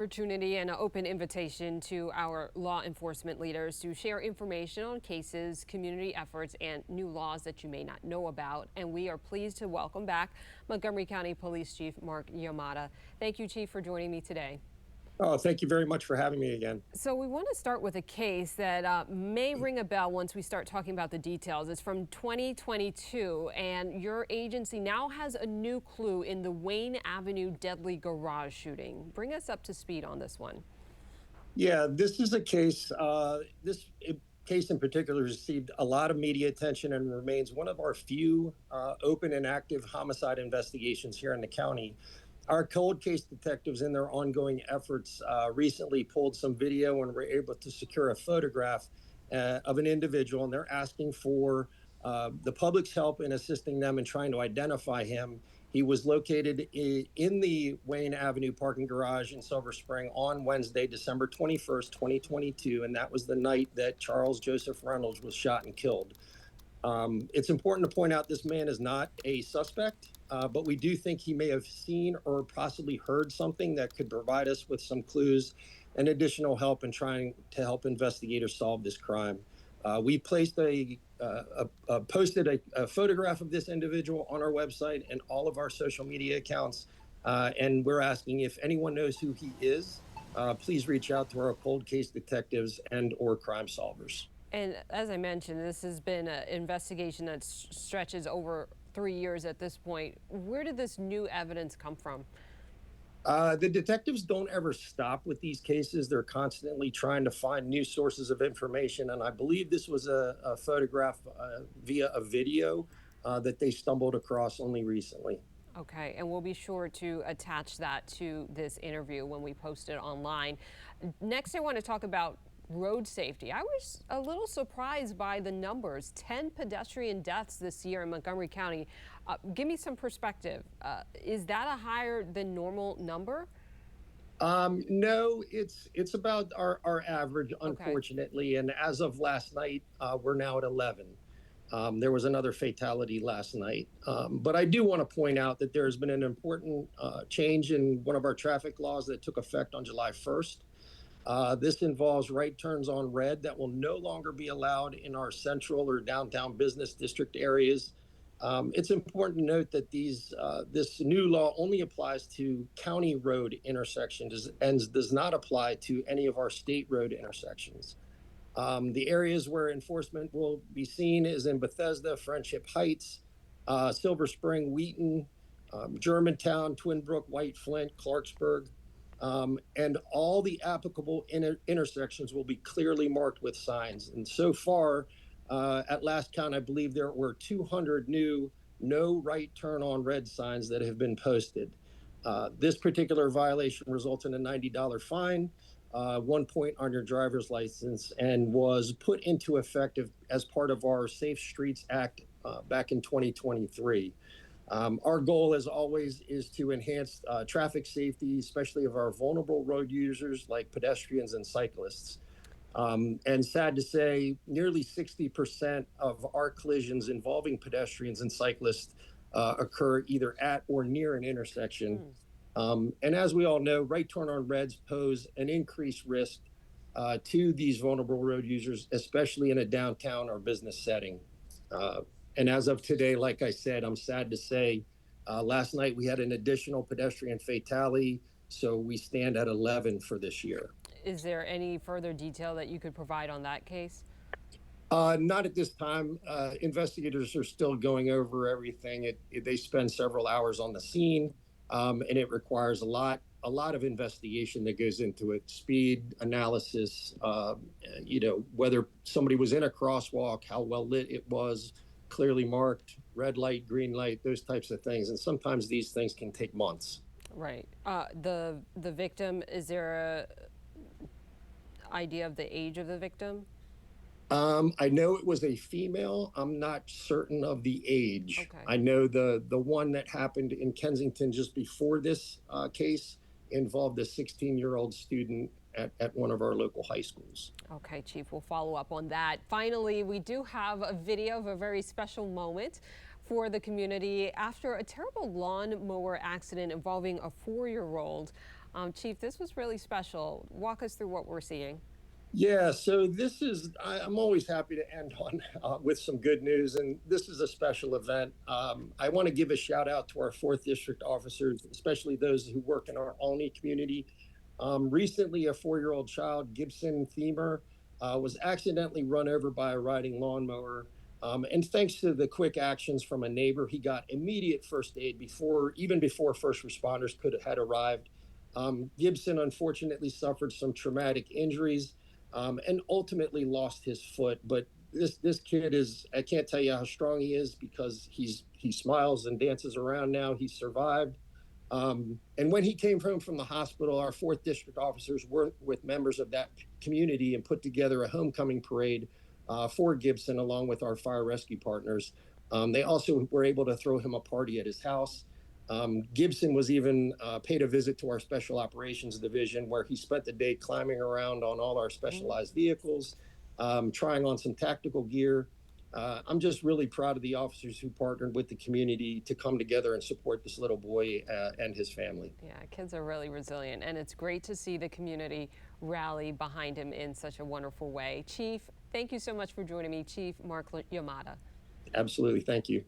Opportunity and an open invitation to our law enforcement leaders to share information on cases, community efforts, and new laws that you may not know about. And we are pleased to welcome back Montgomery County Police Chief Mark Yamada. Thank you, Chief, for joining me today. Oh, thank you very much for having me again. So we want to start with a case that may ring a bell once we start talking about the details. It's from 2022, and your agency now has a new clue in the Wayne Avenue deadly garage shooting. Bring us up to speed on this one. Yeah, this is a case. Case in particular received a lot of media attention and remains one of our few open and active homicide investigations here in the county. Our cold case detectives, in their ongoing efforts, recently pulled some video and were able to secure a photograph of an individual, and they're asking for the public's help in assisting them in trying to identify him. He was located in the Wayne Avenue parking garage in Silver Spring on Wednesday, December 21st, 2022, and that was the night that Charles Joseph Reynolds was shot and killed. It's important to point out this man is not a suspect, but we do think he may have seen or possibly heard something that could provide us with some clues and additional help in trying to help investigators solve this crime. We placed posted a photograph of this individual on our website and all of our social media accounts, and we're asking if anyone knows who he is, please reach out to our cold case detectives and or crime solvers. And as I mentioned, this has been an investigation that stretches over 3 years at this point. Where did this new evidence come from? The detectives don't ever stop with these cases. They're constantly trying to find new sources of information. And I believe this was a photograph via a video that they stumbled across only recently. Okay, and we'll be sure to attach that to this interview when we post it online. Next, I want to talk about road safety. I was a little surprised by the numbers. 10 pedestrian deaths this year in Montgomery County. Give me some perspective. Is that a higher than normal number? No, it's about our average, unfortunately. Okay. And as of last night, we're now at 11. There was another fatality last night. But I do want to point out that there has been an important change in one of our traffic laws that took effect on July 1st. This involves right turns on red that will no longer be allowed in our central or downtown business district areas. It's important to note that this new law only applies to county road intersections and does not apply to any of our state road intersections. The areas where enforcement will be seen is in Bethesda, Friendship Heights, Silver Spring, Wheaton, Germantown, Twin Brook, White Flint, Clarksburg. And all the applicable intersections will be clearly marked with signs. And so far, at last count, I believe there were 200 new no right turn on red signs that have been posted. This particular violation results in a $90 fine, 1 point on your driver's license, and was put into effect as part of our Safe Streets Act back in 2023. Our goal, as always, is to enhance traffic safety, especially of our vulnerable road users like pedestrians and cyclists. And sad to say, nearly 60% of our collisions involving pedestrians and cyclists occur either at or near an intersection. And as we all know, right turn on reds pose an increased risk to these vulnerable road users, especially in a downtown or business setting. And as of today, like I said, I'm sad to say, last night we had an additional pedestrian fatality, so we stand at 11 for this year. Is there any further detail that you could provide on that case? Not at this time. Investigators are still going over everything. They spend several hours on the scene, and it requires a lot of investigation that goes into it. Speed analysis, whether somebody was in a crosswalk, how well lit it was, clearly marked, red light, green light, those types of things. And sometimes these things can take months. Right. The victim, is there a idea of the age of the victim? I know it was a female. I'm not certain of the age. Okay. I know the one that happened in Kensington just before this case involved a 16-year-old student at one of our local high schools. Okay, Chief, we'll follow up on that. Finally, we do have a video of a very special moment for the community after a terrible lawnmower accident involving a 4-year-old. Chief, this was really special. Walk us through what we're seeing. Yeah, so I'm always happy to end on with some good news, and this is a special event. I want to give a shout out to our 4th District officers, especially those who work in our Olney community. Recently, a 4-year-old child, Gibson Themer, was accidentally run over by a riding lawnmower. And thanks to the quick actions from a neighbor, he got immediate first aid even before first responders had arrived. Gibson unfortunately suffered some traumatic injuries and ultimately lost his foot. But this kid I can't tell you how strong he is because he smiles and dances around now. He survived. And when he came home from the hospital, our 4th District officers worked with members of that community and put together a homecoming parade for Gibson along with our fire rescue partners. They also were able to throw him a party at his house. Gibson was even paid a visit to our Special Operations Division, where he spent the day climbing around on all our specialized vehicles, trying on some tactical gear. I'm just really proud of the officers who partnered with the community to come together and support this little boy and his family. Yeah, kids are really resilient, and it's great to see the community rally behind him in such a wonderful way. Chief, thank you so much for joining me, Chief Mark Yamada. Absolutely. Thank you.